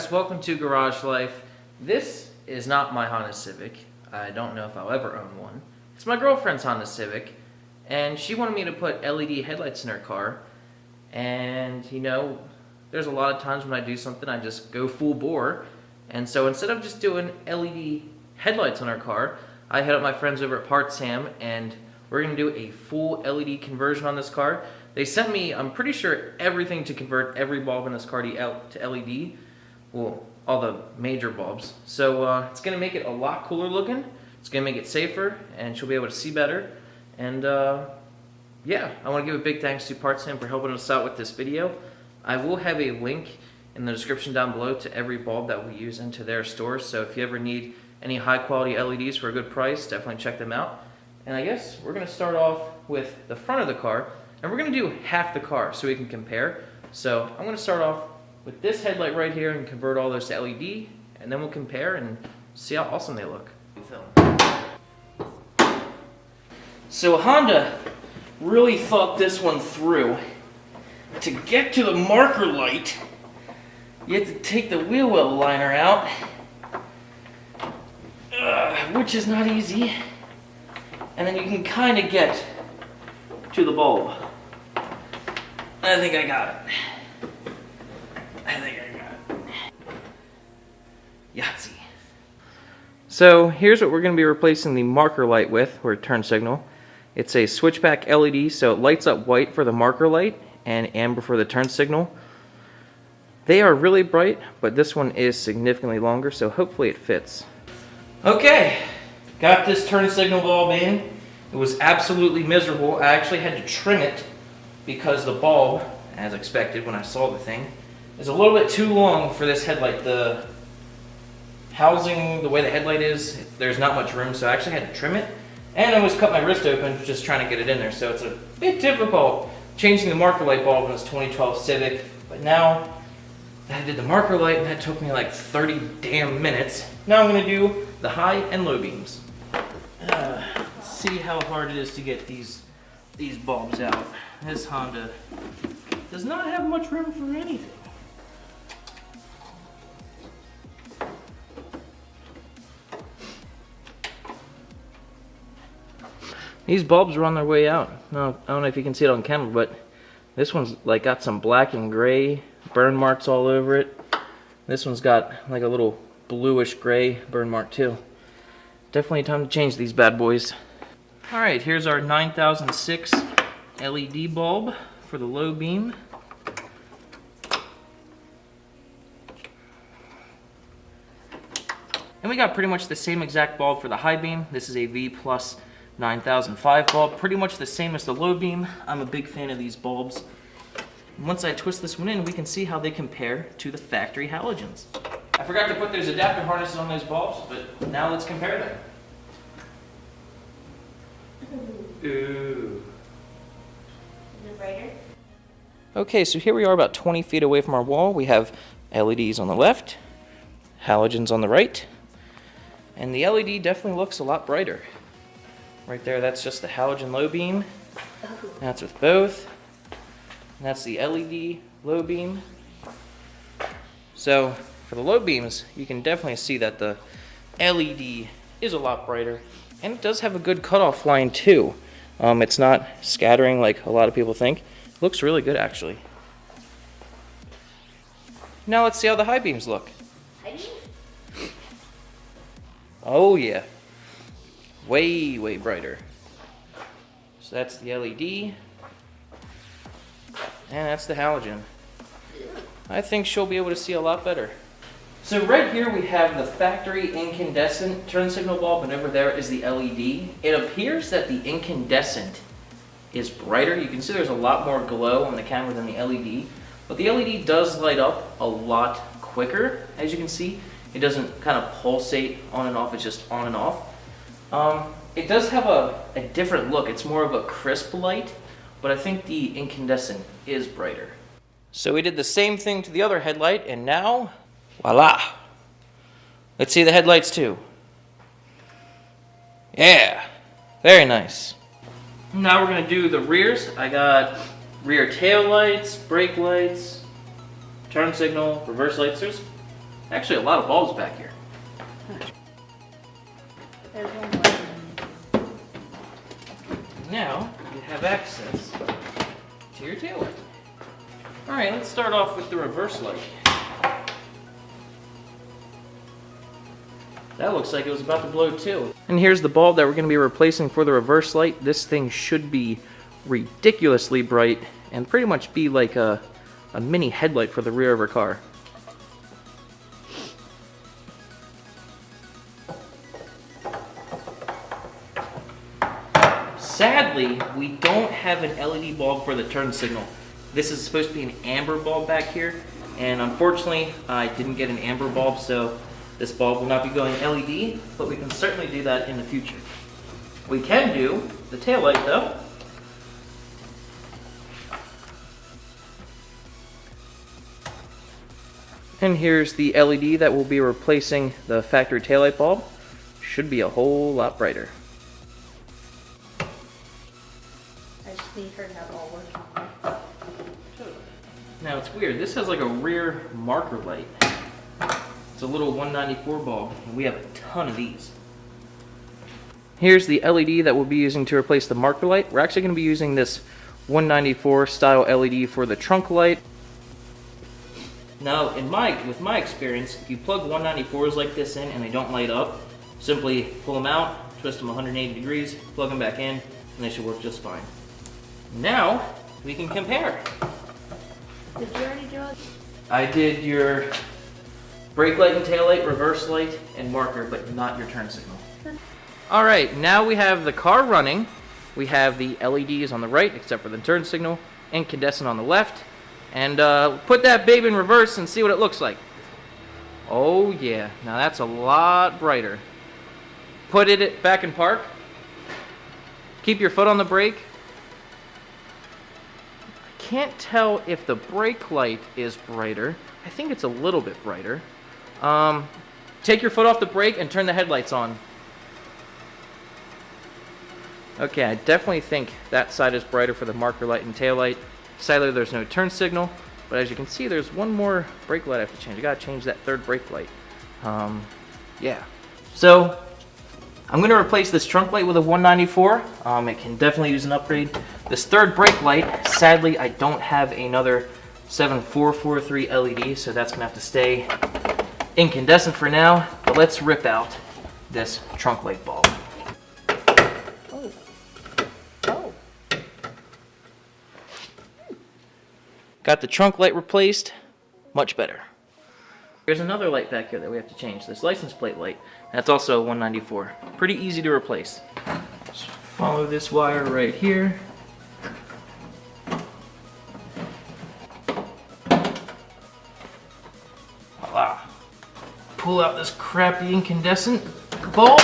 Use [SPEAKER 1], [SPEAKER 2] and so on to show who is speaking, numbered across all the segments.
[SPEAKER 1] guys, welcome to Garage Life. This is not my Honda Civic. I don't know if I'll ever own one. It's my girlfriend's Honda Civic, and she wanted me to put LED headlights in her car. And you know, there's a lot of times when I do something, I just go full bore. And so instead of just doing LED headlights on our car, I hit up my friends over at Partsam, and we're gonna do a full LED conversion on this car. They sent me, I'm pretty sure, everything to convert every bulb in this car to LED. Well, all the major bulbs. So it's gonna make it a lot cooler looking. It's gonna make it safer, and she'll be able to see better. And yeah, I wanna give a big thanks to Partsam for helping us out with this video. I will have a link in the description down below to every bulb that we use into their store. So if you ever need any high quality LEDs for a good price, definitely check them out. And I guess we're gonna start off with the front of the car, and we're gonna do half the car so we can compare. So I'm gonna start off with this headlight right here and convert all those to LED, and then we'll compare and see how awesome they look. So Honda really thought this one through. To get to the marker light, you have to take the wheel well liner out, which is not easy. And then you can kind of get to the bulb. I think I got it. Yahtzee. So here's what we're going to be replacing the marker light with, or turn signal. It's a switchback LED, so it lights up white for the marker light and amber for the turn signal. They are really bright, but this one is significantly longer, so hopefully it fits. Okay, got this turn signal bulb in. It was absolutely miserable. I actually had to trim it because the bulb, as expected when I saw the thing, is a little bit too long for this headlight. The housing, the way the headlight is, there's not much room, so I actually had to trim it. And I almost cut my wrist open just trying to get it in there, so it's a bit difficult changing the marker light bulb in this 2012 Civic. But now that I did the marker light, and that took me like 30 damn minutes, now I'm going to do the high and low beams. Let's see how hard it is to get these bulbs out. This Honda does not have much room for anything. These bulbs are on their way out. No, I don't know if you can see it on camera, but this one's like got some black and gray burn marks all over it. This one's got like a little bluish gray burn mark too. Definitely time to change these bad boys. Alright, here's our 9006 LED bulb for the low beam. And we got pretty much the same exact bulb for the high beam. This is a V plus 9005 bulb, pretty much the same as the low beam. I'm a big fan of these bulbs. And once I twist this one in, we can see how they compare to the factory halogens. I forgot to put those adapter harnesses on those bulbs, but now let's compare them. Ooh.
[SPEAKER 2] Is it brighter?
[SPEAKER 1] Okay, so here we are about 20 feet away from our wall. We have LEDs on the left, halogens on the right, and the LED definitely looks a lot brighter. Right there, that's just the halogen low beam. That's with both. And that's the LED low beam. So for the low beams, you can definitely see that the LED is a lot brighter. And it does have a good cutoff line too. It's not scattering like a lot of people think. It looks really good actually. Now let's see how the high beams look.
[SPEAKER 2] High beam?
[SPEAKER 1] Oh yeah. Way, way brighter. So that's the LED. And that's the halogen. I think she'll be able to see a lot better. So right here we have the factory incandescent turn signal bulb, and over there is the LED. It appears that the incandescent is brighter. You can see there's a lot more glow on the camera than the LED. But the LED does light up a lot quicker, as you can see. It doesn't kind of pulsate on and off, it's just on and off. It does have a different look. It's more of a crisp light, but I think the incandescent is brighter. So we did the same thing to the other headlight, and now, voila! Let's see the headlights too. Yeah, very nice. Now we're gonna do the rears. I got rear tail lights, brake lights, turn signal, reverse lights. There's Actually, a lot of bulbs back here.
[SPEAKER 2] There's one more.
[SPEAKER 1] Now you have access to your taillight. All right, let's start off with the reverse light. That looks like it was about to blow too. And here's the bulb that we're going to be replacing for the reverse light. This thing should be ridiculously bright and pretty much be like a mini headlight for the rear of our car. Sadly, we don't have an LED bulb for the turn signal. This is supposed to be an amber bulb back here, and unfortunately I didn't get an amber bulb, so this bulb will not be going LED, but we can certainly do that in the future. We can do the taillight though. And here's the LED that will be replacing the factory taillight bulb. Should be a whole lot brighter.
[SPEAKER 2] I just need her to have all working.
[SPEAKER 1] Now it's weird, this has like a rear marker light. It's a little 194 bulb, and we have a ton of these. Here's the LED that we'll be using to replace the marker light. We're actually going to be using this 194 style LED for the trunk light. Now, with my experience, if you plug 194s like this in and they don't light up, simply pull them out, twist them 180 degrees, plug them back in, and they should work just fine. Now, we can compare.
[SPEAKER 2] Did you already do it?
[SPEAKER 1] I did your brake light and tail light, reverse light, and marker, but not your turn signal. All right, now we have the car running. We have the LEDs on the right, except for the turn signal, incandescent on the left. And put that babe in reverse and see what it looks like. Oh yeah, now that's a lot brighter. Put it back in park. Keep your foot on the brake. I can't tell if the brake light is brighter. I think it's a little bit brighter. Take your foot off the brake and turn the headlights on. Okay, I definitely think that side is brighter for the marker light and tail light. Sadly, there's no turn signal, but as you can see, there's one more brake light I have to change. I gotta change that third brake light. Yeah. So, I'm gonna replace this trunk light with a 194. It can definitely use an upgrade. This third brake light, sadly, I don't have another 7443 LED, so that's gonna have to stay incandescent for now. But let's rip out this trunk light bulb. Got the trunk light replaced, much better. There's another light back here that we have to change, this license plate light. That's also a 194. Pretty easy to replace. Just follow this wire right here. Voila. Pull out this crappy incandescent bulb,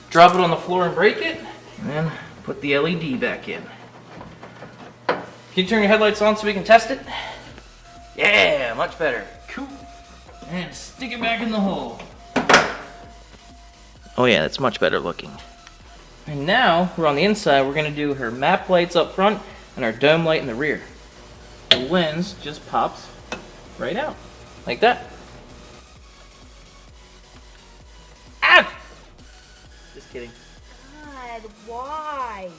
[SPEAKER 1] drop it on the floor and break it, and then put the LED back in. Can you turn your headlights on so we can test it? Yeah, much better. Cool. And stick it back in the hole. Oh yeah, that's much better looking. And now, we're on the inside, we're gonna do her map lights up front and our dome light in the rear. The lens just pops right out, like that. Ah! Just kidding.
[SPEAKER 2] God, why?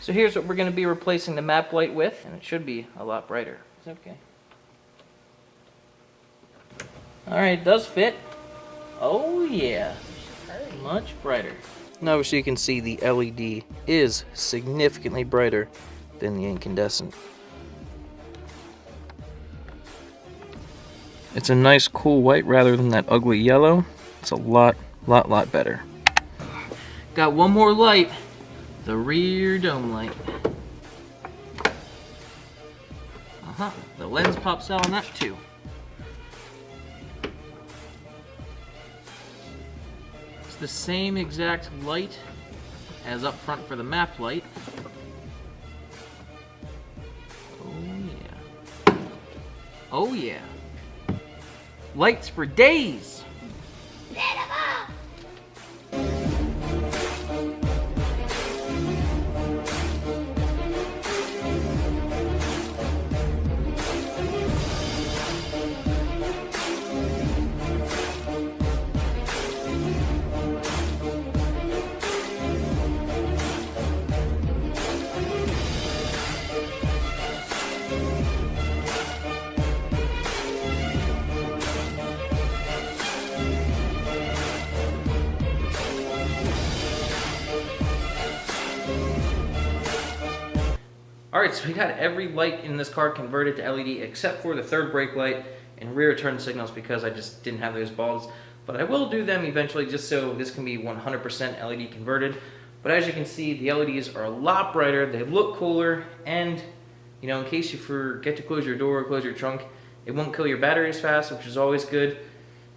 [SPEAKER 1] So here's what we're going to be replacing the map light with, and it should be a lot brighter. It's okay. Alright, it does fit. Oh yeah, much brighter. Now so you can see the LED is significantly brighter than the incandescent. It's a nice cool white rather than that ugly yellow. It's a lot better. Got one more light. The rear dome light. The lens pops out on that too. It's the same exact light as up front for the map light. Oh yeah. Oh yeah. Lights for days. Alright, so we got every light in this car converted to LED except for the third brake light and rear turn signals because I just didn't have those bulbs. But I will do them eventually just so this can be 100% LED converted. But as you can see, the LEDs are a lot brighter, they look cooler, and you know, in case you forget to close your door or close your trunk, it won't kill your battery as fast, which is always good.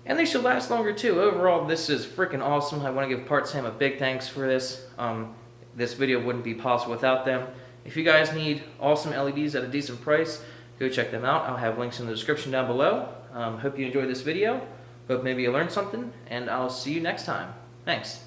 [SPEAKER 1] And they should last longer too. Overall, this is freaking awesome. I want to give Partsam a big thanks for this. This video wouldn't be possible without them. If you guys need awesome LEDs at a decent price, go check them out. I'll have links in the description down below. Hope you enjoyed this video. Hope maybe you learned something, and I'll see you next time. Thanks.